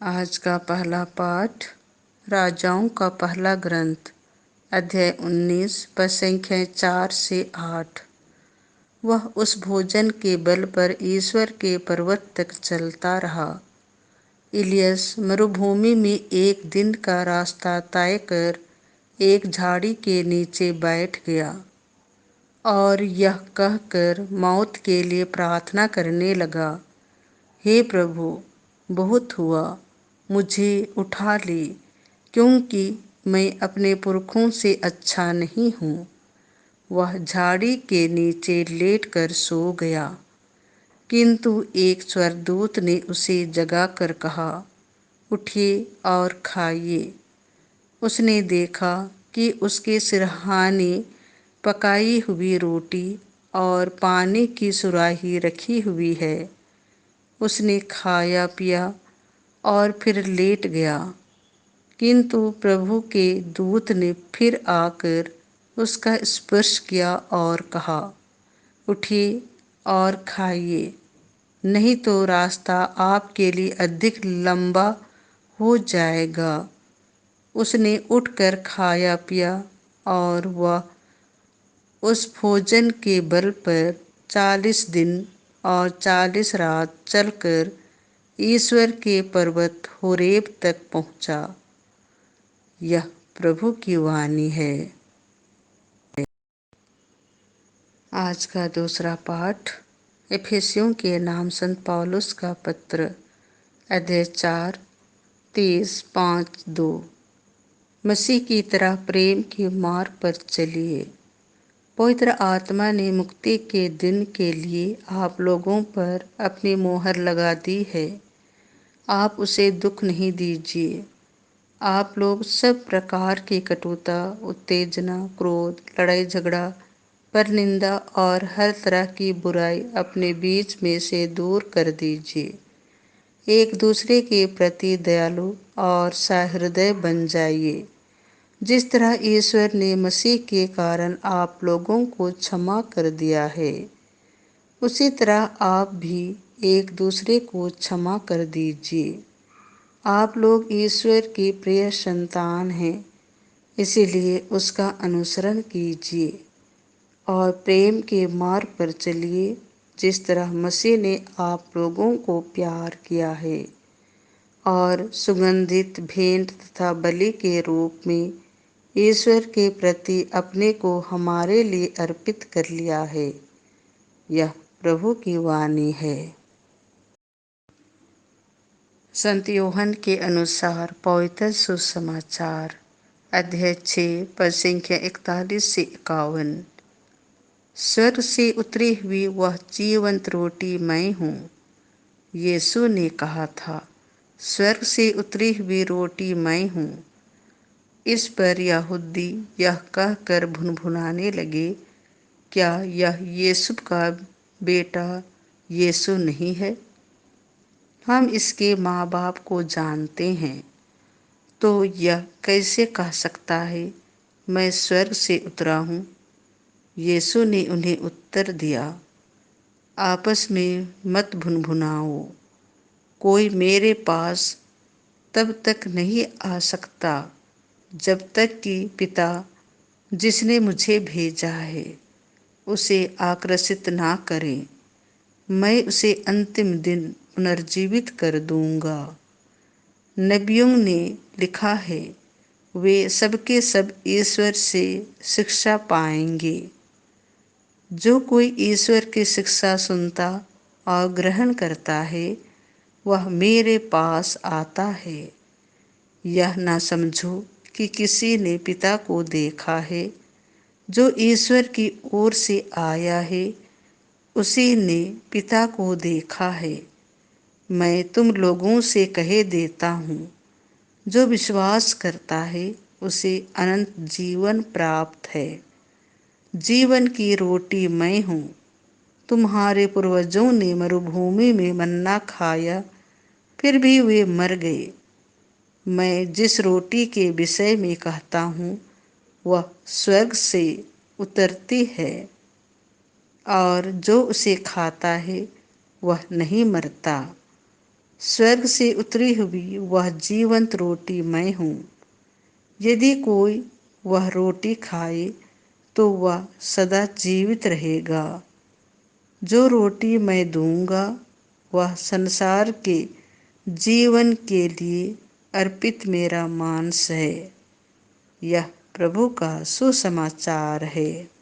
आज का पहला पाठ राजाओं का पहला ग्रंथ अध्याय 19 पद संख्या 4 से 8। वह उस भोजन के बल पर ईश्वर के पर्वत तक चलता रहा। इलियस मरुभूमि में एक दिन का रास्ता तय कर एक झाड़ी के नीचे बैठ गया और यह कहकर मौत के लिए प्रार्थना करने लगा, हे प्रभु, बहुत हुआ, मुझे उठा ले, क्योंकि मैं अपने पुरखों से अच्छा नहीं हूँ। वह झाड़ी के नीचे लेटकर सो गया, किंतु एक स्वर्गदूत ने उसे जगाकर कहा, उठिए और खाइए। उसने देखा कि उसके सिरहाने पकाई हुई रोटी और पानी की सुराही रखी हुई है। उसने खाया पिया और फिर लेट गया, किंतु प्रभु के दूत ने फिर आकर उसका स्पर्श किया और कहा, उठिए और खाइए, नहीं तो रास्ता आपके लिए अधिक लंबा हो जाएगा। उसने उठकर खाया पिया और वह उस भोजन के बल पर 40 दिन और 40 रात चलकर ईश्वर के पर्वत होरेब तक पहुंचा। यह प्रभु की वाणी है। आज का दूसरा पाठ इफिसियों के नाम संत पौलुस का पत्र अध्याय 4 30-5-2। मसीह की तरह प्रेम के मार्ग पर चलिए। पवित्र आत्मा ने मुक्ति के दिन के लिए आप लोगों पर अपनी मोहर लगा दी है। आप उसे दुख नहीं दीजिए। आप लोग सब प्रकार की कटुता, उत्तेजना, क्रोध, लड़ाई झगड़ा, परनिंदा और हर तरह की बुराई अपने बीच में से दूर कर दीजिए। एक दूसरे के प्रति दयालु और सहृदय बन जाइए। जिस तरह ईश्वर ने मसीह के कारण आप लोगों को क्षमा कर दिया है, उसी तरह आप भी एक दूसरे को क्षमा कर दीजिए। आप लोग ईश्वर की प्रिय संतान हैं, इसीलिए उसका अनुसरण कीजिए और प्रेम के मार्ग पर चलिए, जिस तरह मसीह ने आप लोगों को प्यार किया है और सुगंधित भेंट तथा बलि के रूप में ईश्वर के प्रति अपने को हमारे लिए अर्पित कर लिया है। यह प्रभु की वाणी है। संत यूहन्ना के अनुसार पवित्र सुसमाचार अध्याय 6 पद संख्या 41 से 51। स्वर्ग से उतरी हुई वह जीवंत रोटी मैं हूँ। यीशु ने कहा था, स्वर्ग से उतरी हुई रोटी मैं हूँ। इस पर यहूदी यह कहकर भुनभुनाने लगे, क्या यह यूसुफ का बेटा यीशु नहीं है? हम इसके माँ बाप को जानते हैं, तो यह कैसे कह सकता है, मैं स्वर्ग से उतरा हूँ? यीशु ने उन्हें उत्तर दिया, आपस में मत भुनभुनाओ। कोई मेरे पास तब तक नहीं आ सकता जब तक कि पिता जिसने मुझे भेजा है उसे आकर्षित ना करे। मैं उसे अंतिम दिन पुनर्जीवित कर दूंगा। नबियों ने लिखा है, वे सबके सब ईश्वर से शिक्षा पाएंगे। जो कोई ईश्वर की शिक्षा सुनता और ग्रहण करता है, वह मेरे पास आता है। यह ना समझो कि किसी ने पिता को देखा है। जो ईश्वर की ओर से आया है, उसी ने पिता को देखा है। मैं तुम लोगों से कहे देता हूँ, जो विश्वास करता है उसे अनंत जीवन प्राप्त है। जीवन की रोटी मैं हूँ। तुम्हारे पूर्वजों ने मरुभूमि में मन्ना खाया, फिर भी वे मर गए। मैं जिस रोटी के विषय में कहता हूँ, वह स्वर्ग से उतरती है और जो उसे खाता है वह नहीं मरता, स्वर्ग से उतरी हुई वह जीवंत रोटी मैं हूँ। यदि कोई वह रोटी खाए तो वह सदा जीवित रहेगा। जो रोटी मैं दूंगा वह संसार के जीवन के लिए अर्पित मेरा मांस है। यह प्रभु का सुसमाचार है।